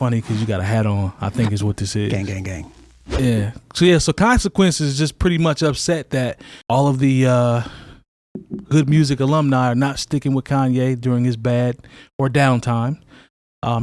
funny because you got a hat on, I think is what this is. Gang, gang, gang. Yeah. So Consequences is just pretty much upset that all of the good music alumni are not sticking with Kanye during his bad or downtime.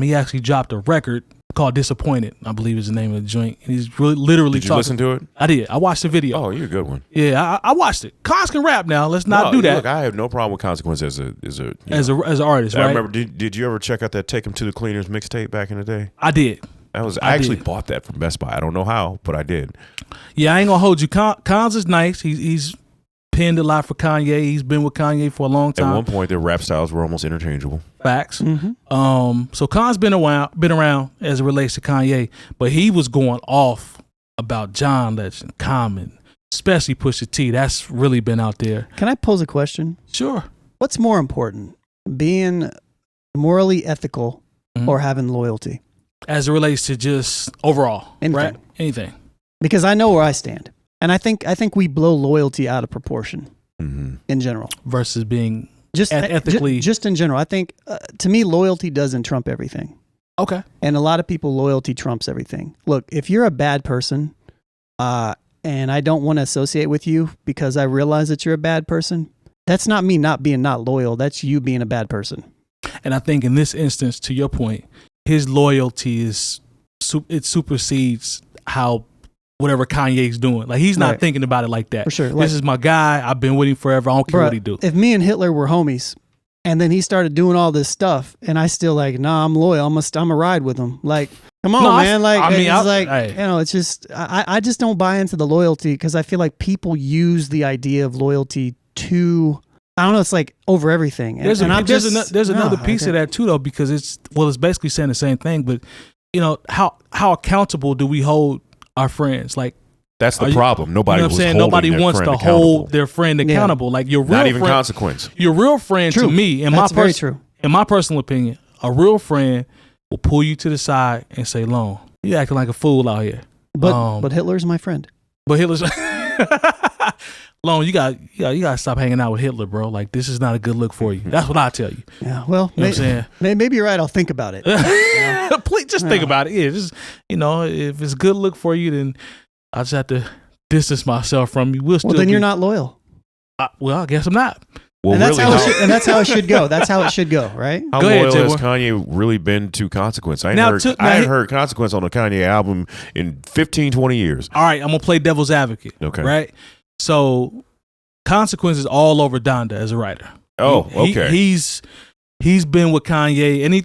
He actually dropped a record called Disappointed, I believe is the name of the joint. And he's really literally Did you listen to it? I did. I watched the video. Oh, you're a good one. Yeah, I watched it. Cons can rap now. Let's not do that. Look, I have no problem with Consequence as an artist, right? I remember, did you ever check out that Take 'Em to the Cleaners mixtape back in the day? I did. I actually bought that from Best Buy. I don't know how, but I did. Yeah, I ain't gonna hold you. Cons is nice. He's penned a lot for Kanye. He's been with Kanye for a long time. At one point, their rap styles were almost interchangeable. Facts. So Khan's been around as it relates to Kanye, but he was going off about John Legend, Common, especially Pusha T. That's really been out there. Can I pose a question? Sure. What's more important, being morally ethical or having loyalty? As it relates to just overall, right? Anything. Because I know where I stand. And I think we blow loyalty out of proportion in general. Versus being just ethically. Just in general. I think, to me, loyalty doesn't trump everything. Okay. And a lot of people, loyalty trumps everything. Look, if you're a bad person and I don't want to associate with you because I realize that you're a bad person, that's not me not being not loyal. That's you being a bad person. And I think in this instance, to your point, his loyalty it supersedes whatever Kanye's doing. Like, he's not thinking about it like that. For sure. This is my guy. I've been with him forever. I don't care what he do. If me and Hitler were homies and then he started doing all this stuff and I still like, nah, I'm loyal. I'm a ride with him. Like, come on, man. It's just, I just don't buy into the loyalty because I feel like people use the idea of loyalty to, I don't know, it's like over everything. There's another piece of that too, though, because it's basically saying the same thing, but you know, how accountable do we hold our friends? Like, that's the problem. Nobody was holding nobody wants to hold their friend accountable. Like, your real not even friend, Consequence. Your real friend, to me, in my personal opinion, a real friend will pull you to the side and say, "Lone, you acting like a fool out here." But Hitler's my friend. But Hitler's Lone, you got to stop hanging out with Hitler, bro. Like, this is not a good look for you. That's what I tell you. Yeah, well, maybe you're right. I'll think about it. Please just think about it. Yeah, just, if it's a good look for you, then I just have to distance myself from you. Well, then you're not loyal. I guess I'm not. Well, and that's how it should go. That's how it should go, right? How loyal has Kanye really been to Consequence? I hadn't heard Consequence on a Kanye album in 15, 20 years. All right, I'm going to play devil's advocate. Okay. Right? So, Consequence is all over Donda as a writer. Oh, okay. He's been with Kanye, and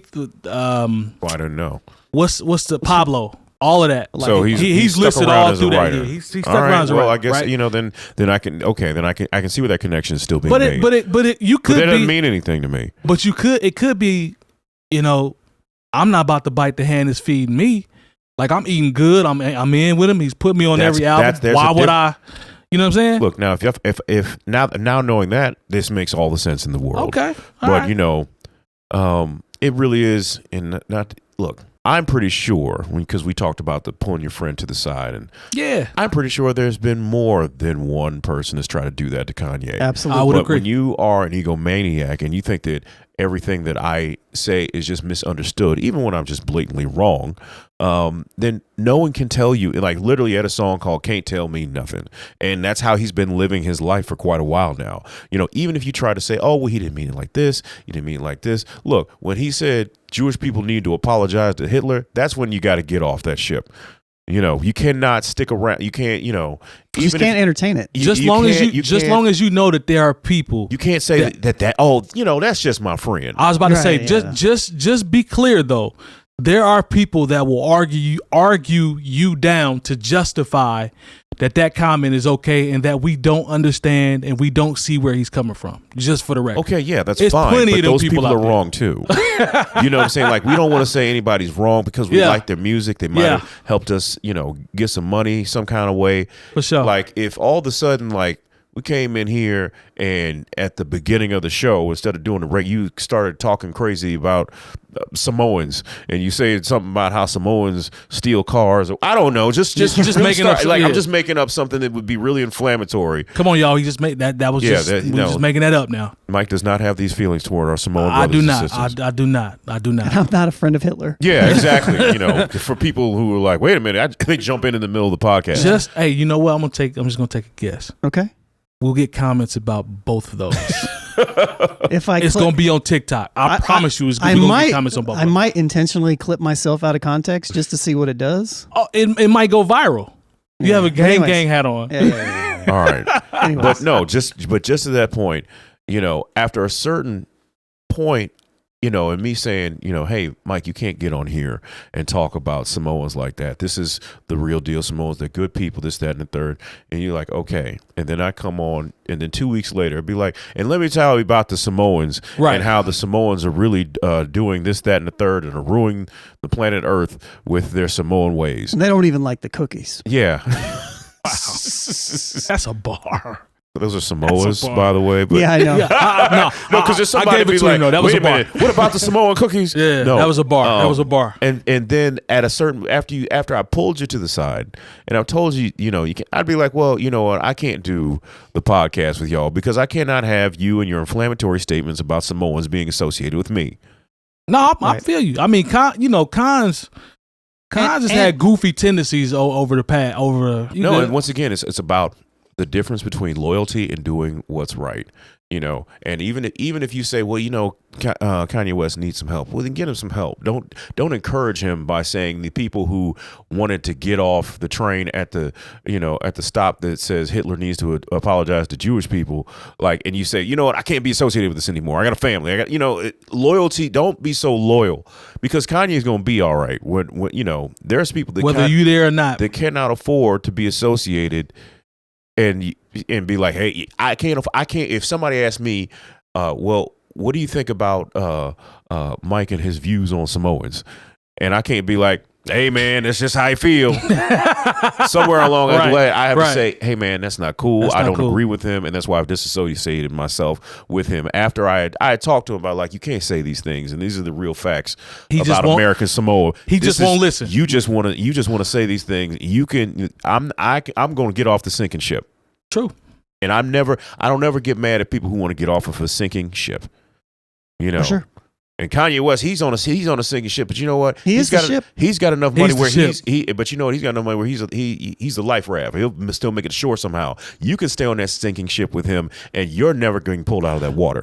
I don't know. What's the Pablo? All of that. Like, so he's listed all through that. Yeah, he's stuck around as a writer. Well, I guess then I can see where that connection is still being made. But that doesn't mean anything to me. But it could be, I'm not about to bite the hand that's feeding me. Like, I'm eating good. I'm in with him. He's put me on every album. Why would I? You know what I'm saying? Look, now if now knowing that, this makes all the sense in the world. Okay. But it really is, and look. I'm pretty sure, because we talked about the pulling your friend to the side, and I'm pretty sure there's been more than one person that's tried to do that to Kanye. Absolutely, I would agree. When you are an egomaniac and you think that everything that I say is just misunderstood, even when I'm just blatantly wrong, then no one can tell you. Like, literally, he had a song called "Can't Tell Me Nothing," and that's how he's been living his life for quite a while now. Even if you try to say, "Oh, well, he didn't mean it like this," he didn't mean it like this. Look, when he said Jewish people need to apologize to Hitler, that's when you got to get off that ship. You cannot stick around. You can't. You just can't entertain it. Just long as you know that there are people. You can't say that. Oh, that's just my friend. I was about to say, just be clear though. There are people that will argue you down to justify that comment is okay and that we don't understand and we don't see where he's coming from. Just for the record. Okay, yeah, that's fine. But those people are wrong too. You know what I'm saying? Like, we don't want to say anybody's wrong because we like their music. They might have helped us, get some money some kind of way. For sure. Like, if all of a sudden, like, we came in here and at the beginning of the show, instead of doing the you started talking crazy about Samoans, and you said something about how Samoans steal cars. I don't know, just making up. Like, I'm just making up something that would be really inflammatory. Come on, y'all. He just made that. That was just just making that up now. Mike does not have these feelings toward our Samoan brothers and sisters. I do not. And I'm not a friend of Hitler. Yeah, exactly. For people who are like, wait a minute, they jump in the middle of the podcast. Hey, you know what? I'm just gonna take a guess. Okay. We'll get comments about both of those. It's gonna be on TikTok. I promise you, it's gonna be comments on both. I might intentionally clip myself out of context just to see what it does. Oh, it might go viral. You have a gang hat on. Yeah. All right. But no, just to that point, after a certain point, and me saying, hey, Mike, you can't get on here and talk about Samoans like that. This is the real deal. Samoans, they're good people, this, that, and the third. And you're like, okay. And then I come on, and then 2 weeks later, it'd be like, and let me tell you about the Samoans and how the Samoans are really doing this, that, and the third, and are ruining the planet Earth with their Samoan ways. And they don't even like the cookies. Yeah. Wow. That's a bar. Those are Samoas, by the way. But yeah, I know. No, because there's somebody I gave it to like, him, that was wait a bar. minute, what about the Samoan cookies? Yeah, no, that was a bar. That was a bar. And then at a certain after I pulled you to the side and I told you, you can, I'd be like, well, you know what, I can't do the podcast with y'all because I cannot have you and your inflammatory statements about Samoans being associated with me. No, I feel you. I mean, Khan's has had goofy tendencies over the past. And once again, it's about the difference between loyalty and doing what's right, and even if you say, well, Kanye West needs some help, well, then get him some help. Don't encourage him by saying the people who wanted to get off the train at the stop that says Hitler needs to apologize to Jewish people, and you say, you know what, I can't be associated with this anymore. I got a family. I got, loyalty. Don't be so loyal because Kanye is going to be all right. When there's people that whether you there or not, that cannot afford to be associated. And be like, hey, I can't. If somebody asks me, well, what do you think about Mike and his views on Samoans? And I can't be like, hey, man, that's just how I feel. Somewhere along the way, I have to say, hey, man, that's not cool. I don't agree with him, and that's why I've disassociated myself with him. After I had talked to him about, you can't say these things, and these are the real facts about American Samoa. He just won't listen. You just want to say these things. You can. I'm going to get off the sinking ship. True. And I don't never get mad at people who want to get off of a sinking ship. For sure. And Kanye West, he's on a sinking ship, but you know what? He's got enough money where but you know what? He's got enough money where he's a life raft. He'll still make it ashore somehow. You can stay on that sinking ship with him, and you're never getting pulled out of that water.